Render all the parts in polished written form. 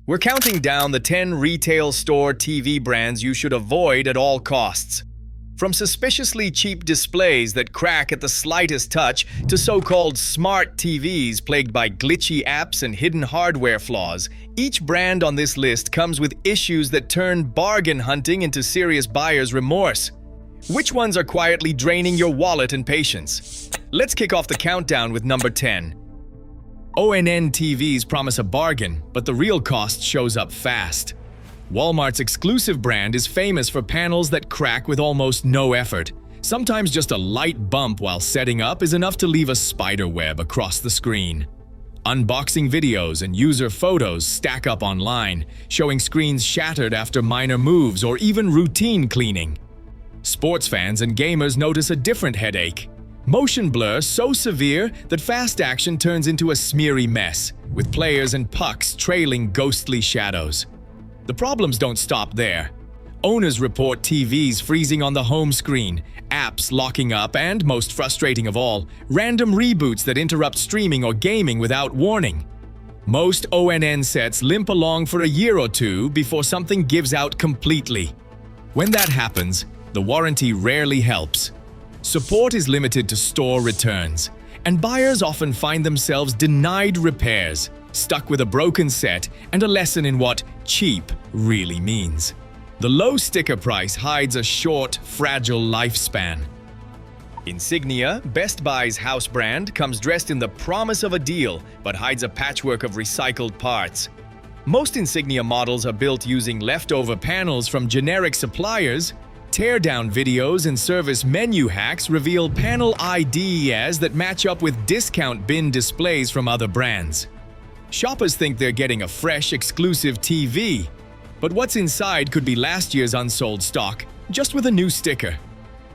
We're counting down the 10 retail store TV brands you should avoid at all costs. From suspiciously cheap displays that crack at the slightest touch to so-called smart TVs plagued by glitchy apps and hidden hardware flaws, each brand on this list comes with issues that turn bargain hunting into serious buyer's remorse. Which ones are quietly draining your wallet and patience? Let's kick off the countdown with number 10. Onn TVs promise a bargain, but the real cost shows up fast. Walmart's exclusive brand is famous for panels that crack with almost no effort. Sometimes just a light bump while setting up is enough to leave a spider web across the screen. Unboxing videos and user photos stack up online, showing screens shattered after minor moves or even routine cleaning. Sports fans and gamers notice a different headache. Motion blur so severe that fast action turns into a smeary mess, with players and pucks trailing ghostly shadows. The problems don't stop there. Owners report TVs freezing on the home screen, apps locking up, and, most frustrating of all, random reboots that interrupt streaming or gaming without warning. Most ONN sets limp along for a year or two before something gives out completely. When that happens, the warranty rarely helps. Support is limited to store returns, and buyers often find themselves denied repairs, stuck with a broken set and a lesson in what cheap really means. The low sticker price hides a short, fragile lifespan. Insignia, Best Buy's house brand, comes dressed in the promise of a deal but hides a patchwork of recycled parts. Most Insignia models are built using leftover panels from generic suppliers. Teardown videos and service menu hacks reveal panel IDs that match up with discount bin displays from other brands. Shoppers think they're getting a fresh, exclusive TV, but what's inside could be last year's unsold stock, just with a new sticker.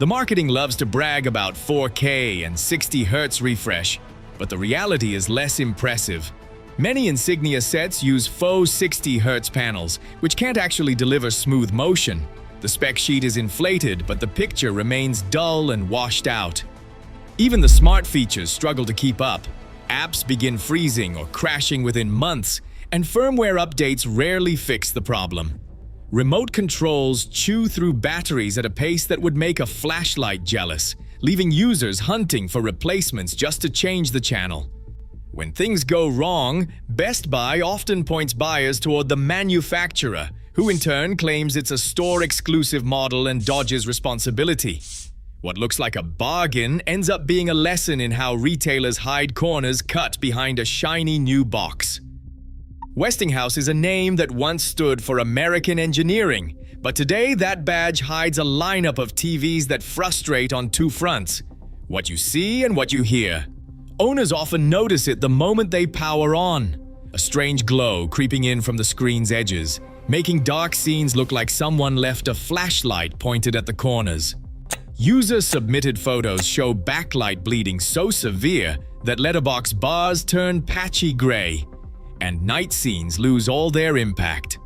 The marketing loves to brag about 4K and 60 Hz refresh, but the reality is less impressive. Many Insignia sets use faux 60 Hz panels, which can't actually deliver smooth motion. The spec sheet is inflated, but the picture remains dull and washed out. Even the smart features struggle to keep up. Apps begin freezing or crashing within months, and firmware updates rarely fix the problem. Remote controls chew through batteries at a pace that would make a flashlight jealous, leaving users hunting for replacements just to change the channel. When things go wrong, Best Buy often points buyers toward the manufacturer, who in turn claims it's a store-exclusive model and dodges responsibility. What looks like a bargain ends up being a lesson in how retailers hide corners cut behind a shiny new box. Westinghouse is a name that once stood for American engineering, but today that badge hides a lineup of TVs that frustrate on two fronts: what you see and what you hear. Owners often notice it the moment they power on, a strange glow creeping in from the screen's edges, making dark scenes look like someone left a flashlight pointed at the corners. User-submitted photos show backlight bleeding so severe that letterbox bars turn patchy gray, and night scenes lose all their impact.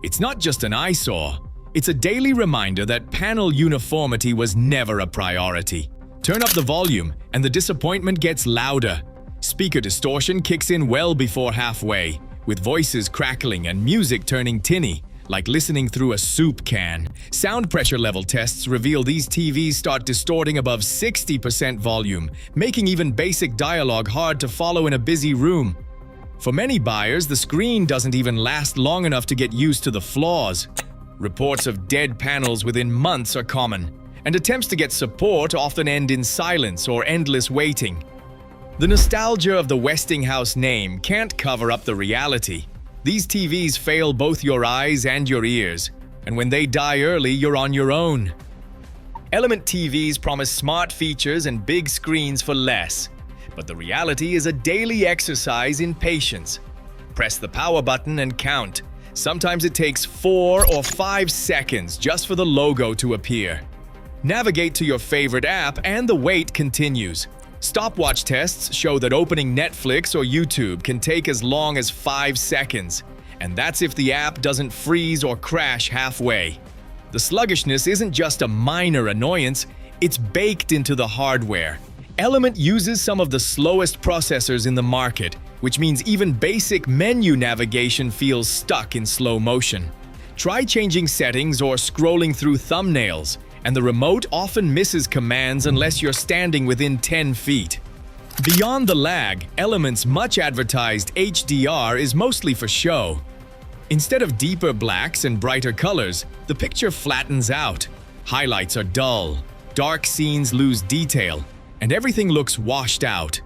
It's not just an eyesore, it's a daily reminder that panel uniformity was never a priority. Turn up the volume, and the disappointment gets louder. Speaker distortion kicks in well before halfway, with voices crackling and music turning tinny, like listening through a soup can. Sound pressure level tests reveal these TVs start distorting above 60% volume, making even basic dialogue hard to follow in a busy room. For many buyers, the screen doesn't even last long enough to get used to the flaws. Reports of dead panels within months are common, and attempts to get support often end in silence or endless waiting. The nostalgia of the Westinghouse name can't cover up the reality. These TVs fail both your eyes and your ears, and when they die early, you're on your own. Element TVs promise smart features and big screens for less, but the reality is a daily exercise in patience. Press the power button and count. Sometimes it takes 4 or 5 seconds just for the logo to appear. Navigate to your favorite app and the wait continues. Stopwatch tests show that opening Netflix or YouTube can take as long as 5 seconds, and that's if the app doesn't freeze or crash halfway. The sluggishness isn't just a minor annoyance, it's baked into the hardware. Element uses some of the slowest processors in the market, which means even basic menu navigation feels stuck in slow motion. Try changing settings or scrolling through thumbnails, and the remote often misses commands unless you're standing within 10 feet. Beyond the lag, Element's much advertised HDR is mostly for show. Instead of deeper blacks and brighter colors, the picture flattens out. Highlights are dull, dark scenes lose detail, and everything looks washed out.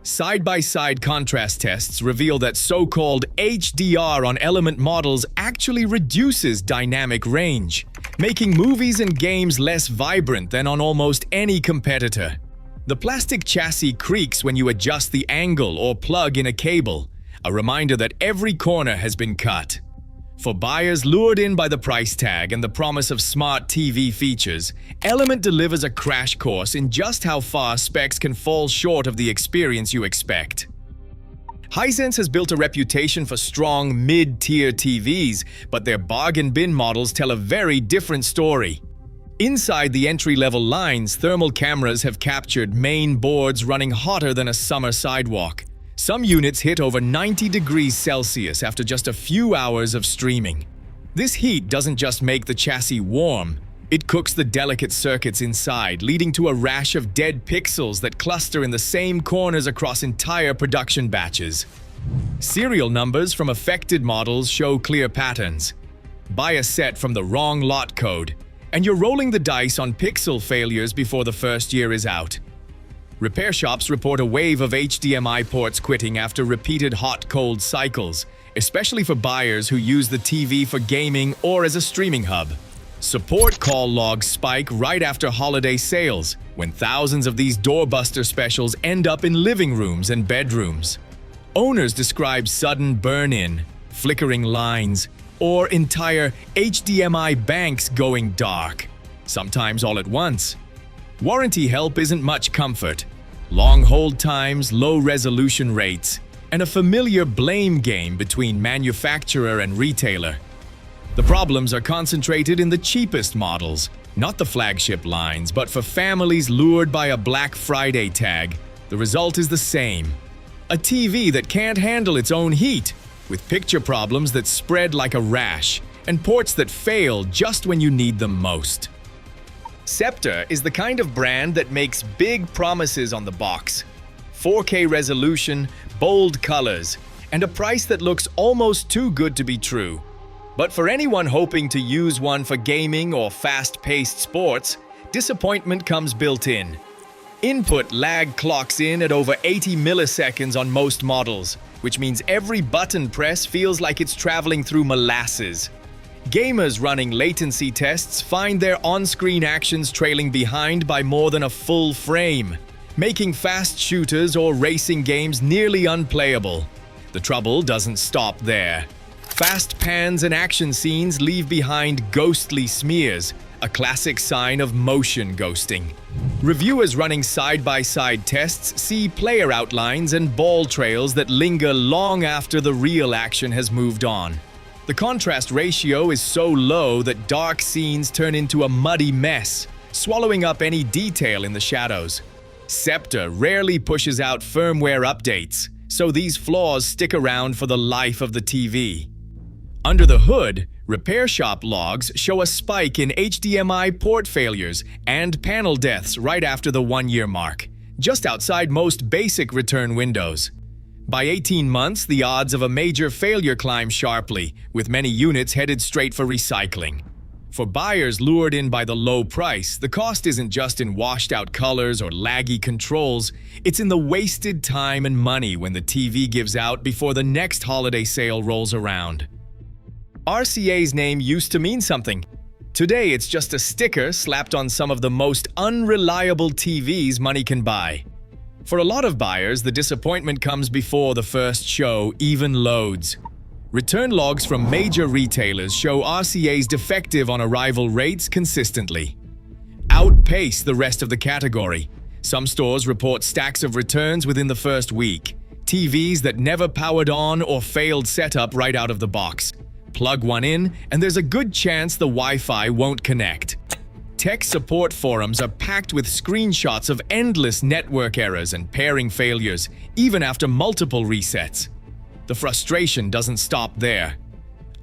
Side-by-side contrast tests reveal that so-called HDR on Element models actually reduces dynamic range, making movies and games less vibrant than on almost any competitor. The plastic chassis creaks when you adjust the angle or plug in a cable, a reminder that every corner has been cut. For buyers lured in by the price tag and the promise of smart TV features, Element delivers a crash course in just how far specs can fall short of the experience you expect. Hisense has built a reputation for strong mid-tier TVs, but their bargain bin models tell a very different story. Inside the entry-level lines, thermal cameras have captured main boards running hotter than a summer sidewalk. Some units hit over 90 degrees Celsius after just a few hours of streaming. This heat doesn't just make the chassis warm, it cooks the delicate circuits inside, leading to a rash of dead pixels that cluster in the same corners across entire production batches. Serial numbers from affected models show clear patterns. Buy a set from the wrong lot code, and you're rolling the dice on pixel failures before the first year is out. Repair shops report a wave of HDMI ports quitting after repeated hot-cold cycles, especially for buyers who use the TV for gaming or as a streaming hub. Support call logs spike right after holiday sales, when thousands of these doorbuster specials end up in living rooms and bedrooms. Owners describe sudden burn-in, flickering lines, or entire HDMI banks going dark, sometimes all at once. Warranty help isn't much comfort. Long hold times, low resolution rates, and a familiar blame game between manufacturer and retailer. The problems are concentrated in the cheapest models, not the flagship lines, but for families lured by a Black Friday tag, the result is the same. A TV that can't handle its own heat, with picture problems that spread like a rash, and ports that fail just when you need them most. Sceptre is the kind of brand that makes big promises on the box. 4K resolution, bold colors, and a price that looks almost too good to be true. But for anyone hoping to use one for gaming or fast-paced sports, disappointment comes built in. Input lag clocks in at over 80 milliseconds on most models, which means every button press feels like it's traveling through molasses. Gamers running latency tests find their on-screen actions trailing behind by more than a full frame, making fast shooters or racing games nearly unplayable. The trouble doesn't stop there. Fast pans and action scenes leave behind ghostly smears, a classic sign of motion ghosting. Reviewers running side-by-side tests see player outlines and ball trails that linger long after the real action has moved on. The contrast ratio is so low that dark scenes turn into a muddy mess, swallowing up any detail in the shadows. Sceptre rarely pushes out firmware updates, so these flaws stick around for the life of the TV. Under the hood, repair shop logs show a spike in HDMI port failures and panel deaths right after the 1-year mark, just outside most basic return windows. By 18 months, the odds of a major failure climb sharply, with many units headed straight for recycling. For buyers lured in by the low price, the cost isn't just in washed-out colors or laggy controls, it's in the wasted time and money when the TV gives out before the next holiday sale rolls around. RCA's name used to mean something. Today, it's just a sticker slapped on some of the most unreliable TVs money can buy. For a lot of buyers, the disappointment comes before the first show even loads. Return logs from major retailers show RCA's defective on arrival rates consistently. Outpace the rest of the category. Some stores report stacks of returns within the first week. TVs that never powered on or failed setup right out of the box. Plug one in, and there's a good chance the Wi-Fi won't connect. Tech support forums are packed with screenshots of endless network errors and pairing failures, even after multiple resets. The frustration doesn't stop there.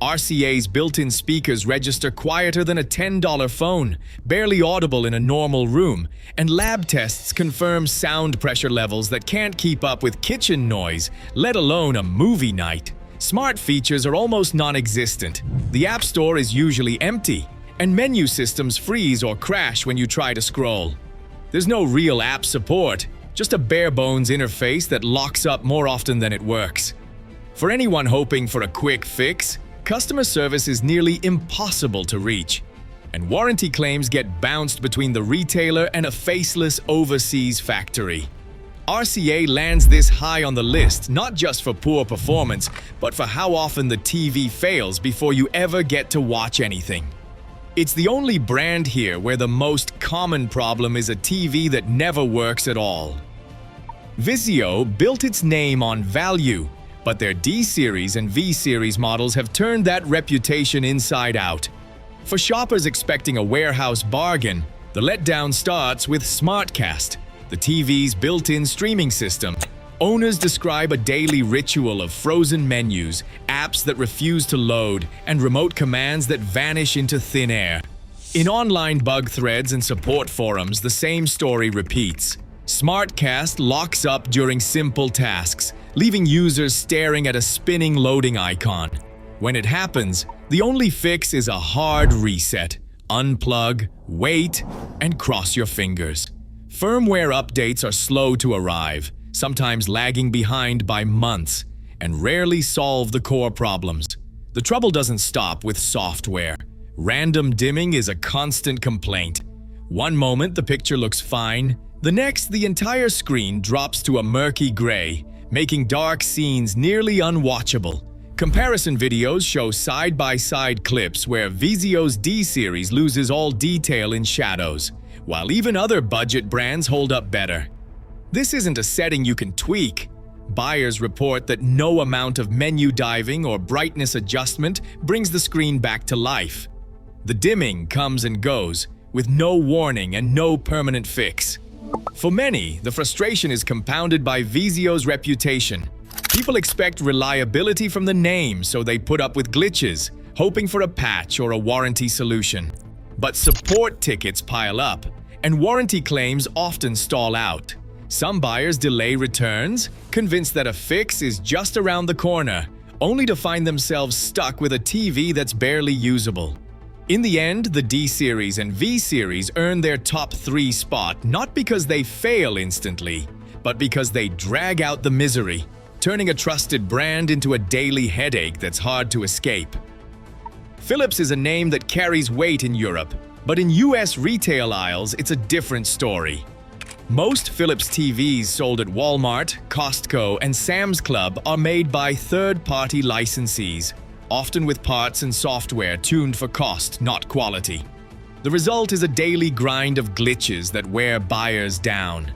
RCA's built-in speakers register quieter than a $10 phone, barely audible in a normal room, and lab tests confirm sound pressure levels that can't keep up with kitchen noise, let alone a movie night. Smart features are almost non-existent. The App Store is usually empty, and menu systems freeze or crash when you try to scroll. There's no real app support, just a bare-bones interface that locks up more often than it works. For anyone hoping for a quick fix, customer service is nearly impossible to reach, and warranty claims get bounced between the retailer and a faceless overseas factory. RCA lands this high on the list not just for poor performance, but for how often the TV fails before you ever get to watch anything. It's the only brand here where the most common problem is a TV that never works at all. Vizio built its name on value, but their D-Series and V-Series models have turned that reputation inside out. For shoppers expecting a warehouse bargain, the letdown starts with SmartCast, the TV's built-in streaming system. Owners describe a daily ritual of frozen menus, apps that refuse to load, and remote commands that vanish into thin air. In online bug threads and support forums, the same story repeats. SmartCast locks up during simple tasks, leaving users staring at a spinning loading icon. When it happens, the only fix is a hard reset. Unplug, wait, and cross your fingers. Firmware updates are slow to arrive, sometimes lagging behind by months, and rarely solve the core problems. The trouble doesn't stop with software. Random dimming is a constant complaint. One moment the picture looks fine, the next the entire screen drops to a murky gray, making dark scenes nearly unwatchable. Comparison videos show side-by-side clips where Vizio's D-Series loses all detail in shadows, while even other budget brands hold up better. This isn't a setting you can tweak. Buyers report that no amount of menu diving or brightness adjustment brings the screen back to life. The dimming comes and goes, with no warning and no permanent fix. For many, the frustration is compounded by Vizio's reputation. People expect reliability from the name, so they put up with glitches, hoping for a patch or a warranty solution. But support tickets pile up, and warranty claims often stall out. Some buyers delay returns, convinced that a fix is just around the corner, only to find themselves stuck with a TV that's barely usable. In the end, the D-Series and V-Series earn their top 3 spot not because they fail instantly, but because they drag out the misery, turning a trusted brand into a daily headache that's hard to escape. Philips is a name that carries weight in Europe, but in US retail aisles, it's a different story. Most Philips TVs sold at Walmart, Costco, and Sam's Club are made by third-party licensees, often with parts and software tuned for cost, not quality. The result is a daily grind of glitches that wear buyers down.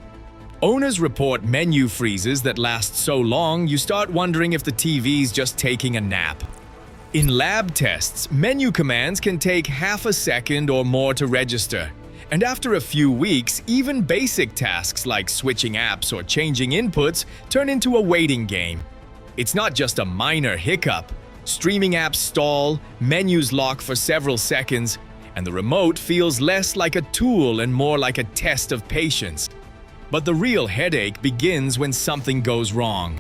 Owners report menu freezes that last so long you start wondering if the TV's just taking a nap. In lab tests, menu commands can take half a second or more to register, and after a few weeks, even basic tasks like switching apps or changing inputs turn into a waiting game. It's not just a minor hiccup. Streaming apps stall, menus lock for several seconds, and the remote feels less like a tool and more like a test of patience. But the real headache begins when something goes wrong.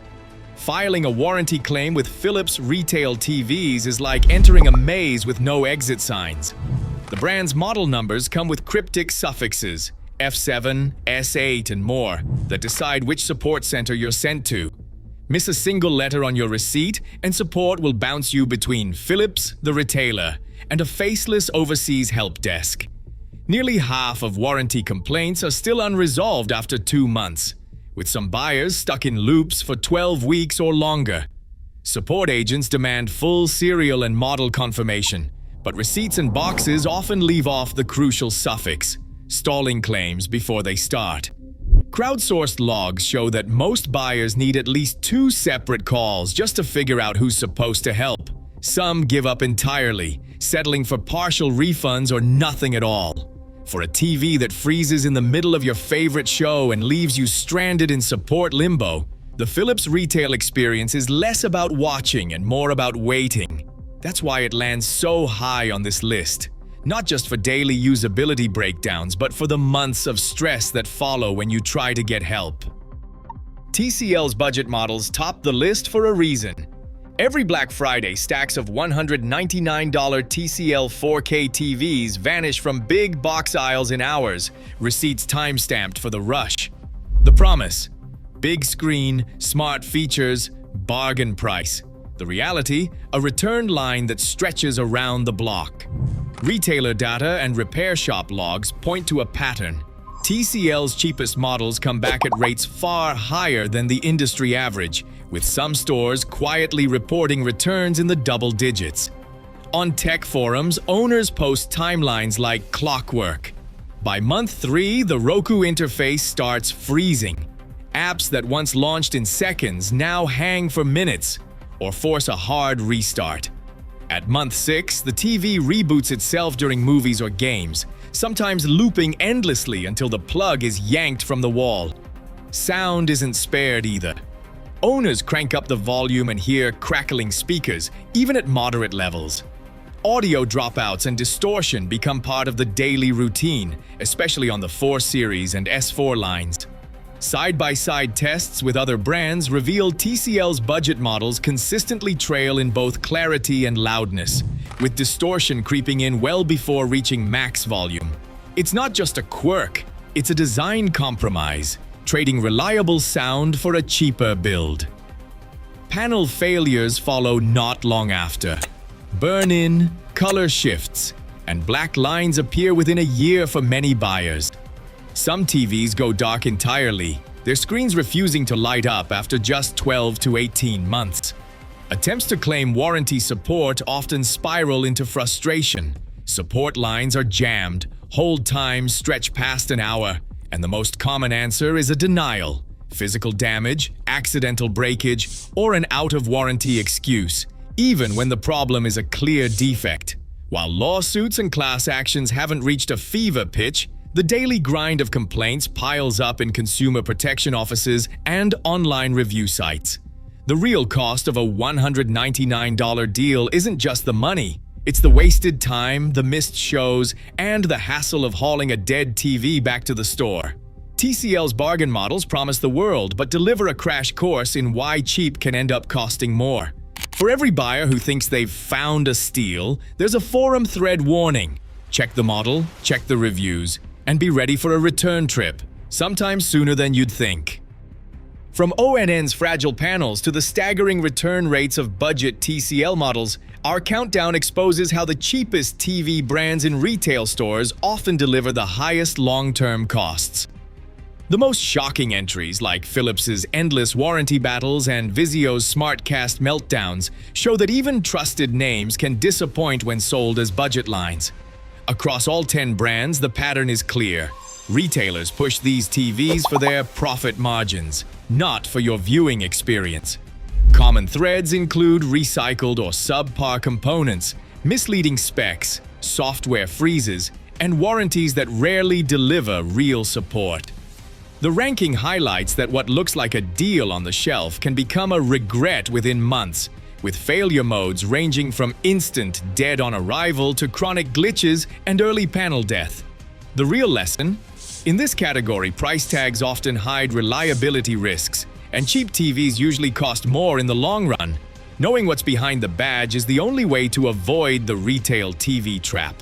Filing a warranty claim with Philips retail TVs is like entering a maze with no exit signs. The brand's model numbers come with cryptic suffixes, F7, S8, and more, that decide which support center you're sent to. Miss a single letter on your receipt, and support will bounce you between Philips, the retailer, and a faceless overseas help desk. Nearly half of warranty complaints are still unresolved after 2 months, with some buyers stuck in loops for 12 weeks or longer. Support agents demand full serial and model confirmation, but receipts and boxes often leave off the crucial suffix, stalling claims before they start. Crowdsourced logs show that most buyers need at least 2 separate calls just to figure out who's supposed to help. Some give up entirely, settling for partial refunds or nothing at all. For a TV that freezes in the middle of your favorite show and leaves you stranded in support limbo, the Philips retail experience is less about watching and more about waiting. That's why it lands so high on this list. Not just for daily usability breakdowns, but for the months of stress that follow when you try to get help. TCL's budget models top the list for a reason. Every Black Friday, stacks of $199 TCL 4K TVs vanish from big box aisles in hours, receipts time-stamped for the rush. The promise: big screen, smart features, bargain price. The reality: a return line that stretches around the block. Retailer data and repair shop logs point to a pattern. TCL's cheapest models come back at rates far higher than the industry average, with some stores quietly reporting returns in the double digits. On tech forums, owners post timelines like clockwork. By month 3, the Roku interface starts freezing. Apps that once launched in seconds now hang for minutes or force a hard restart. At month 6, the TV reboots itself during movies or games, sometimes looping endlessly until the plug is yanked from the wall. Sound isn't spared either. Owners crank up the volume and hear crackling speakers, even at moderate levels. Audio dropouts and distortion become part of the daily routine, especially on the 4 Series and S4 lines. Side-by-side tests with other brands reveal TCL's budget models consistently trail in both clarity and loudness, with distortion creeping in well before reaching max volume. It's not just a quirk, it's a design compromise, trading reliable sound for a cheaper build. Panel failures follow not long after. Burn-in, color shifts, and black lines appear within a year for many buyers. Some TVs go dark entirely, their screens refusing to light up after just 12 to 18 months. Attempts to claim warranty support often spiral into frustration. Support lines are jammed, hold times stretch past an hour, and the most common answer is a denial: physical damage, accidental breakage, or an out-of-warranty excuse, even when the problem is a clear defect. While lawsuits and class actions haven't reached a fever pitch, the daily grind of complaints piles up in consumer protection offices and online review sites. The real cost of a $199 deal isn't just the money. It's the wasted time, the missed shows, and the hassle of hauling a dead TV back to the store. TCL's bargain models promise the world, but deliver a crash course in why cheap can end up costing more. For every buyer who thinks they've found a steal, there's a forum thread warning. Check the model, check the reviews, and be ready for a return trip, sometime sooner than you'd think. From ONN's fragile panels to the staggering return rates of budget TCL models, our countdown exposes how the cheapest TV brands in retail stores often deliver the highest long-term costs. The most shocking entries, like Philips's endless warranty battles and Vizio's SmartCast meltdowns, show that even trusted names can disappoint when sold as budget lines. Across all 10 brands, the pattern is clear. Retailers push these TVs for their profit margins, not for your viewing experience. Common threads include recycled or subpar components, misleading specs, software freezes, and warranties that rarely deliver real support. The ranking highlights that what looks like a deal on the shelf can become a regret within months, with failure modes ranging from instant dead on arrival to chronic glitches and early panel death. The real lesson? In this category, price tags often hide reliability risks, and cheap TVs usually cost more in the long run. Knowing what's behind the badge is the only way to avoid the retail TV trap.